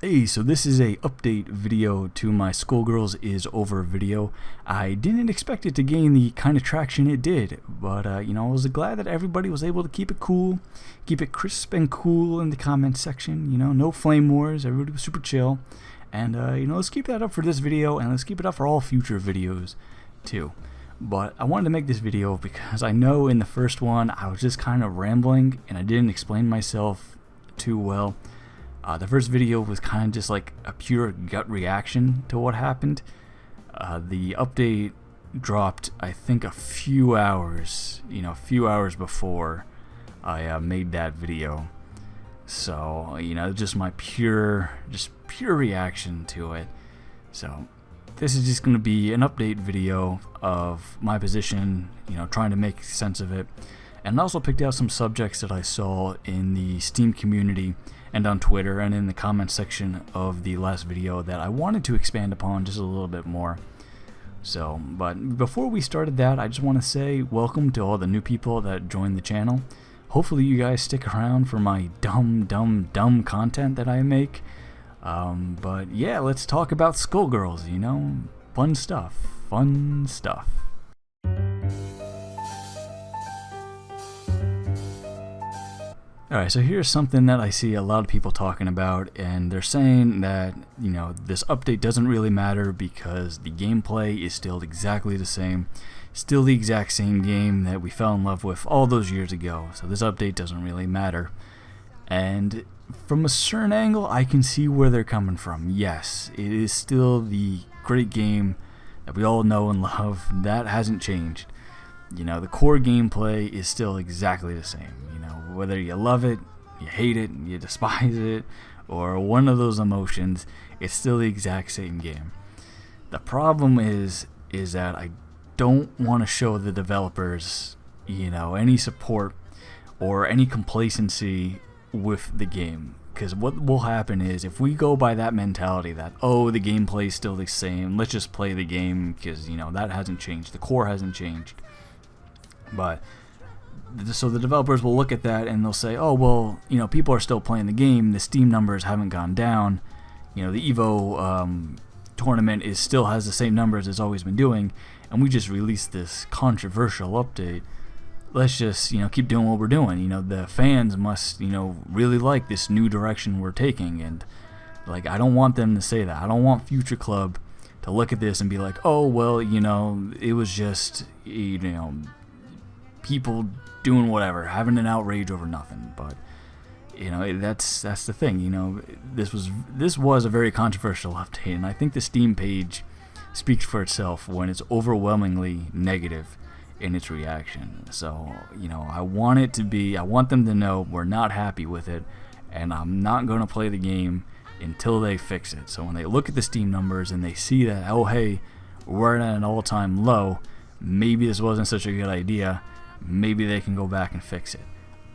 Hey, so this is a update video to my Skullgirls is over video. I didn't expect it to gain the kind of traction it did, but I was glad that everybody was able to keep it cool, keep it crisp and cool in the comment section. No flame wars, everybody was super chill. And let's keep that up for this video, and let's keep it up for all future videos too. But I wanted to make this video because I know in the first one I was just kind of rambling and I didn't explain myself too well. The first video was kind of just like a pure gut reaction to what happened. The update dropped, I think, a few hours before I made that video. So, just my pure reaction to it. So, this is just going to be an update video of my position, trying to make sense of it. And I also picked out some subjects that I saw in the Steam community and on Twitter and in the comment section of the last video that I wanted to expand upon just a little bit more. So, but before we started that, I just want to say welcome to all the new people that joined the channel. Hopefully you guys stick around for my dumb content that I make. But yeah, let's talk about Skullgirls, fun stuff. Alright, so here's something that I see a lot of people talking about, and they're saying that, this update doesn't really matter because the gameplay is still exactly the same, still the exact same game that we fell in love with all those years ago, so this update doesn't really matter. And from a certain angle, I can see where they're coming from. Yes, it is still the great game that we all know and love. That hasn't changed. The core gameplay is still exactly the same. Whether you love it, you hate it, you despise it, or one of those emotions, it's still the exact same game. The problem is that I don't want to show the developers, any support or any complacency with the game. Because what will happen is, if we go by that mentality that, oh, the gameplay is still the same, let's just play the game because, that hasn't changed, the core hasn't changed. But so the developers will look at that and they'll say, oh, well, people are still playing the game, the Steam numbers haven't gone down, the EVO tournament still has the same numbers it's always been doing, and we just released this controversial update. Let's just, keep doing what we're doing. The fans must, really like this new direction we're taking, and I don't want them to say that. I don't want Future Club to look at this and be like, oh, well, it was just, people doing whatever, having an outrage over nothing. But that's the thing. This was a very controversial update, and I think the Steam page speaks for itself when it's overwhelmingly negative in its reaction. So I want them to know we're not happy with it, and I'm not going to play the game until they fix it. So when they look at the Steam numbers and they see that, oh hey, we're at an all-time low, maybe this wasn't such a good idea, maybe they can go back and fix it.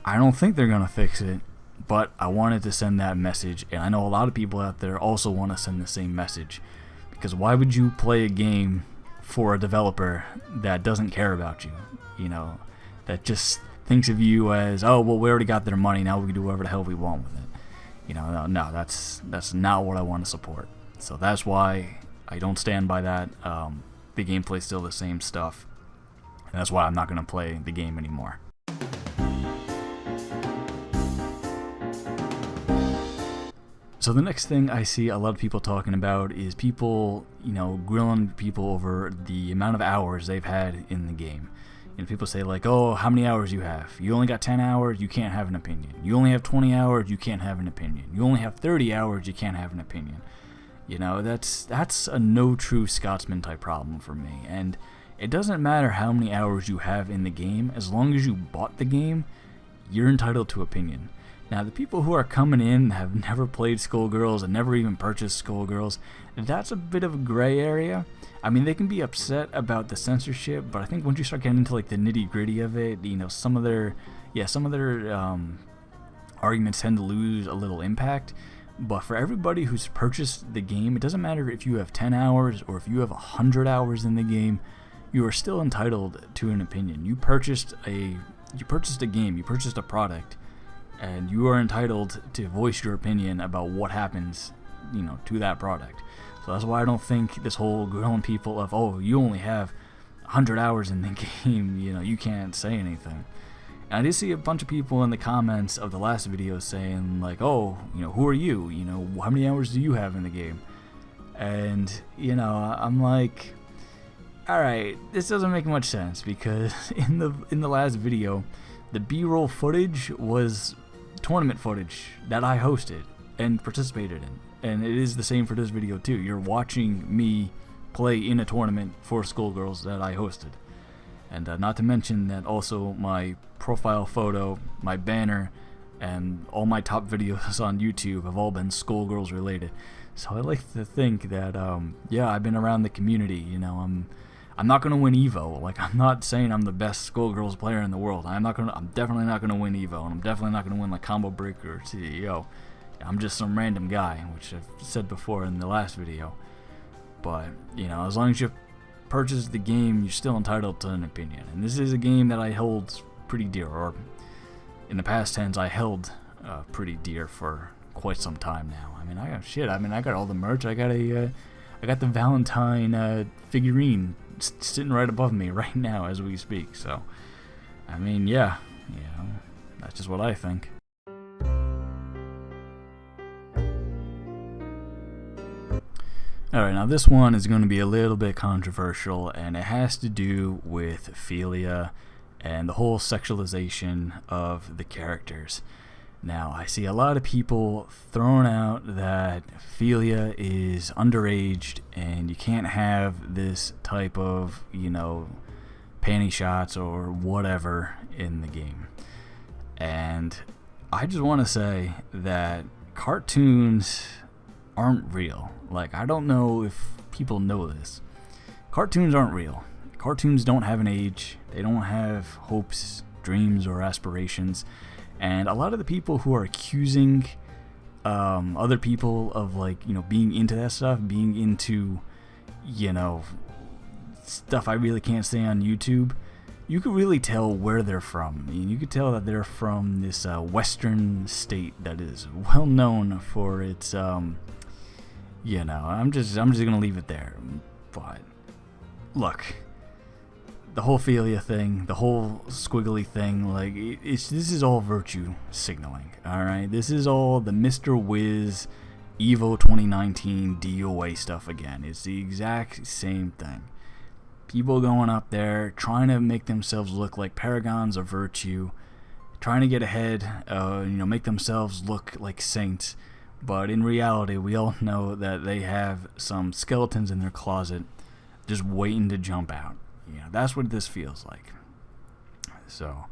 I don't think they're going to fix it, but I wanted to send that message, and I know a lot of people out there also want to send the same message, because why would you play a game for a developer that doesn't care about you, that just thinks of you as, oh, well, we already got their money, now we can do whatever the hell we want with it. No, that's not what I want to support. So that's why I don't stand by that. The gameplay's still the same stuff, and that's why I'm not going to play the game anymore. So the next thing I see a lot of people talking about is people, grilling people over the amount of hours they've had in the game. People say like, oh, how many hours you have? You only got 10 hours, you can't have an opinion. You only have 20 hours, you can't have an opinion. You only have 30 hours, you can't have an opinion. That's a no true Scotsman type problem for me. And it doesn't matter how many hours you have in the game, as long as you bought the game, you're entitled to opinion. Now, the people who are coming in have never played Skullgirls and never even purchased Skullgirls, that's a bit of a gray area. I mean, they can be upset about the censorship, but I think once you start getting into the nitty gritty of it, some of their arguments tend to lose a little impact. But for everybody who's purchased the game, it doesn't matter if you have 10 hours or if you have 100 hours in the game, you are still entitled to an opinion. You purchased a game, you purchased a product, and you are entitled to voice your opinion about what happens to that product. So that's why I don't think this whole grilling people of, oh, you only have 100 hours in the game, you can't say anything. And I did see a bunch of people in the comments of the last video saying like, oh, who are you? How many hours do you have in the game? And I'm like, all right, this doesn't make much sense, because in the last video, the B-roll footage was tournament footage that I hosted and participated in, and it is the same for this video too. You're watching me play in a tournament for Skullgirls that I hosted. And not to mention that also my profile photo, my banner, and all my top videos on YouTube have all been Skullgirls related. So I like to think that, I've been around the community. I'm not gonna win Evo. Like, I'm not saying I'm the best Skullgirls player in the world. I'm definitely not gonna win Evo, and I'm definitely not gonna win like Combo Breaker or CEO. I'm just some random guy, which I've said before in the last video. But as long as you purchase the game, you're still entitled to an opinion. And this is a game that I hold pretty dear, or in the past tense, I held pretty dear for quite some time now. I got all the merch. I got the Valentine figurine sitting right above me right now as we speak. So, that's just what I think. Alright, now this one is going to be a little bit controversial, and it has to do with Ophelia and the whole sexualization of the characters. Now, I see a lot of people throwing out that Ophelia is underaged and you can't have this type of, panty shots or whatever in the game. And I just want to say that cartoons aren't real. Like, I don't know if people know this. Cartoons aren't real. Cartoons don't have an age. They don't have hopes, dreams, or aspirations. And a lot of the people who are accusing other people of, being into that stuff, being into, stuff I really can't say on YouTube, you could really tell where they're from. You could tell that they're from this western state that is well known for its, I'm just gonna leave it there. But look, the whole Ophelia thing, the whole squiggly thing, this is all virtue signaling. All right, this is all the Mr. Wiz Evo 2019 DOA stuff again. It's the exact same thing. People going up there trying to make themselves look like paragons of virtue, trying to get ahead, make themselves look like saints. But in reality, we all know that they have some skeletons in their closet just waiting to jump out. That's what this feels like. So,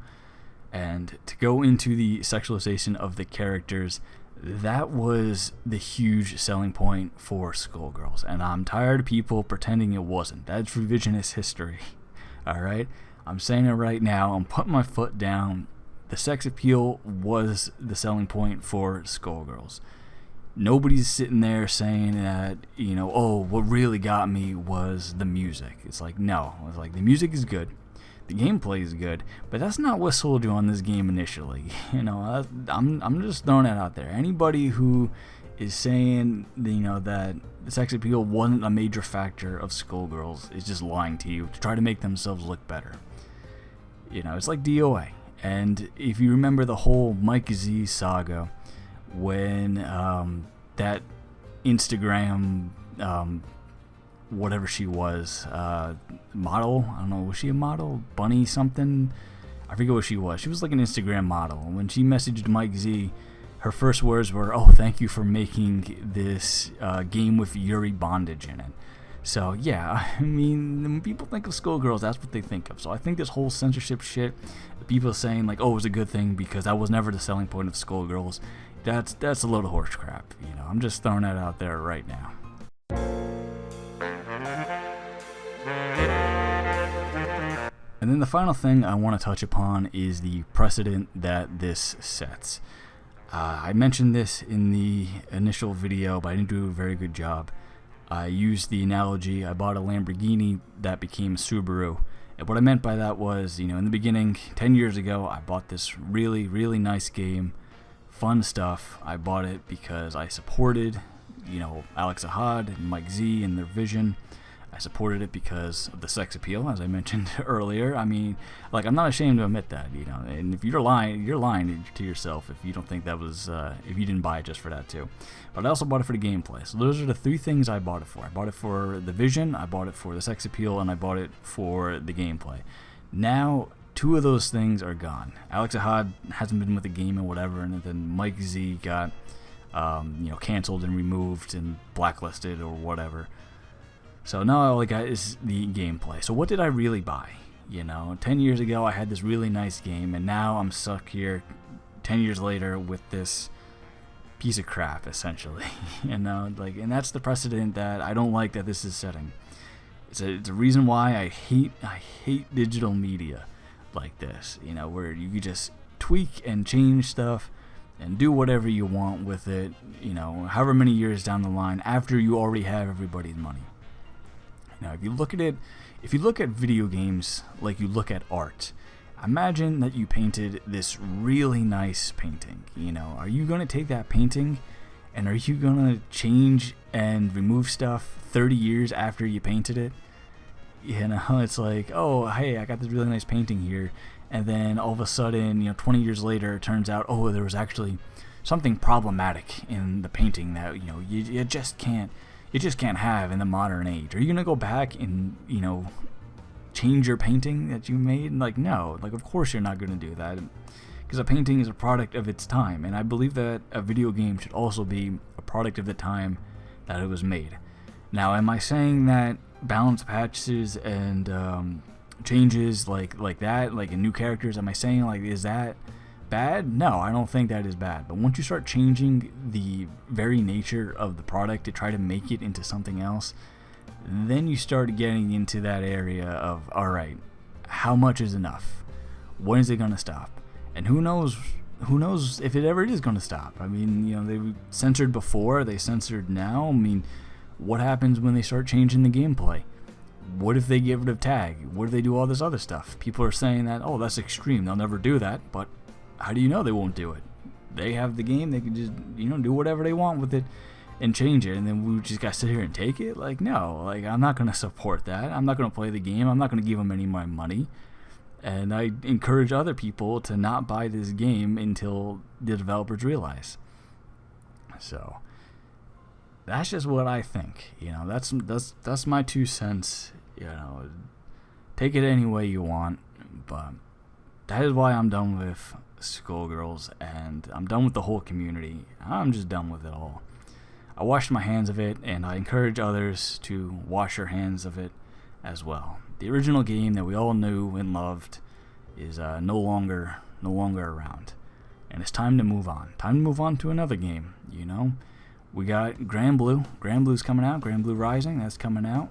and to go into the sexualization of the characters, that was the huge selling point for Skullgirls. And I'm tired of people pretending it wasn't. That's revisionist history. Alright? I'm saying it right now. I'm putting my foot down. The sex appeal was the selling point for Skullgirls. Nobody's sitting there saying that, what really got me was the music. It's like, no. It's like, the music is good. The gameplay is good. But that's not what sold you on this game initially. I'm just throwing that out there. Anybody who is saying, that the sex appeal wasn't a major factor of Skullgirls is just lying to you to try to make themselves look better. It's like DOA. And if you remember the whole Mike Z saga, when that Instagram, whatever she was, model, I don't know, was she a model? Bunny something? I forget what she was. She was like an Instagram model. When she messaged Mike Z, her first words were, "Oh, thank you for making this game with Yuri bondage in it." So yeah, when people think of Skullgirls, that's what they think of. So I think this whole censorship shit, people saying like, "Oh, it was a good thing because that was never the selling point of Skullgirls," that's a load of horse crap. I'm just throwing that out there right now. And then the final thing I want to touch upon is the precedent that this sets. I mentioned this in the initial video, but I didn't do a very good job. I used the analogy, I bought a Lamborghini that became a Subaru. And what I meant by that was, in the beginning, 10 years ago, I bought this really, really nice game, fun stuff. I bought it because I supported Alex Ahad and Mike Z and their vision. I supported it because of the sex appeal, as I mentioned earlier. I mean, I'm not ashamed to admit that, And if you're lying to yourself if you don't think that was, if you didn't buy it just for that too. But I also bought it for the gameplay. So those are the 3 things I bought it for. I bought it for the vision, I bought it for the sex appeal, and I bought it for the gameplay. Now, 2 of those things are gone. Alex Ahad hasn't been with the game and whatever, and then Mike Z got, canceled and removed and blacklisted or whatever. So now all I got is the gameplay. So what did I really buy? 10 years ago I had this really nice game, and now I'm stuck here 10 years later with this piece of crap, essentially. And that's the precedent that I don't like that this is setting. It's a reason why I hate digital media like this, where you can just tweak and change stuff and do whatever you want with it, however many years down the line after you already have everybody's money. Now, if you look at video games like you look at art, imagine that you painted this really nice painting. Are you going to take that painting and are you going to change and remove stuff 30 years after you painted it? It's like, oh, hey, I got this really nice painting here, and then all of a sudden, 20 years later, it turns out, oh, there was actually something problematic in the painting that, you just can't have in the modern age. Are you going to go back and, change your painting that you made? No. Of course you're not going to do that. Because a painting is a product of its time. And I believe that a video game should also be a product of the time that it was made. Now, am I saying that balance patches and changes like that, in new characters, am I saying, is that bad? No, I don't think that is bad. But once you start changing the very nature of the product to try to make it into something else, then you start getting into that area of, alright, how much is enough? When is it going to stop? And who knows if it ever is going to stop? I mean, they censored before, they censored now. I mean, what happens when they start changing the gameplay? What if they get rid of tag? What if they do all this other stuff? People are saying that, oh, that's extreme, they'll never do that, but how do you know they won't do it? They have the game, they can just, do whatever they want with it and change it, and then we just gotta sit here and take it? No, I'm not gonna support that. I'm not gonna play the game. I'm not gonna give them any of my money. And I encourage other people to not buy this game until the developers realize. So that's just what I think. That's my 2 cents. Take it any way you want, but that is why I'm done with Skullgirls, and I'm done with the whole community. I'm just done with it all. I washed my hands of it, and I encourage others to wash their hands of it as well. The original game that we all knew and loved is no longer around, and it's time to move on. Time to move on to another game. We got Grand Blue. Grand Blue's coming out. Grand Blue Rising, that's coming out.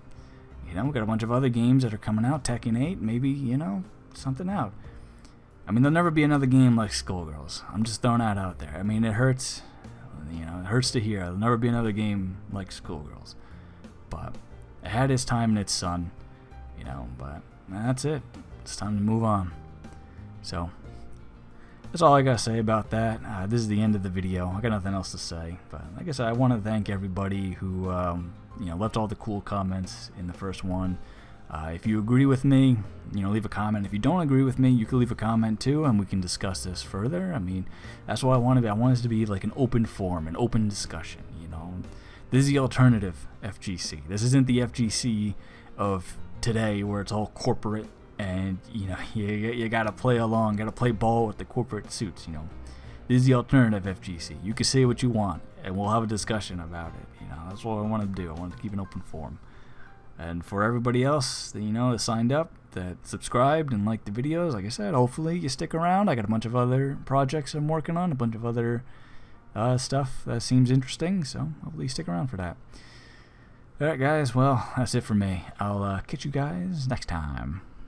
We got a bunch of other games that are coming out. Tekken 8, maybe, something out. I mean, there'll never be another game like Skullgirls. I'm just throwing that out there. I mean, it hurts. It hurts to hear. There'll never be another game like Skullgirls. But it had its time and its sun. But that's it. It's time to move on. So that's all I gotta say about that. This is the end of the video. I got nothing else to say. But like I said, I want to thank everybody who left all the cool comments in the first one. If you agree with me, leave a comment. If you don't agree with me, you can leave a comment too, and we can discuss this further. I mean, that's what I want to be. I want this to be like an open forum, an open discussion. This is the alternative FGC. This isn't the FGC of today where it's all corporate and you gotta play along, gotta play ball with the corporate suits. This is the alternative FGC. You can say what you want, and we'll have a discussion about it. That's what I want to do. I want to keep an open forum. And for everybody else that signed up, that subscribed and liked the videos, like I said, hopefully you stick around. I got a bunch of other projects I'm working on, a bunch of other stuff that seems interesting, so hopefully you stick around for that. Alright guys, well, that's it for me. I'll catch you guys next time.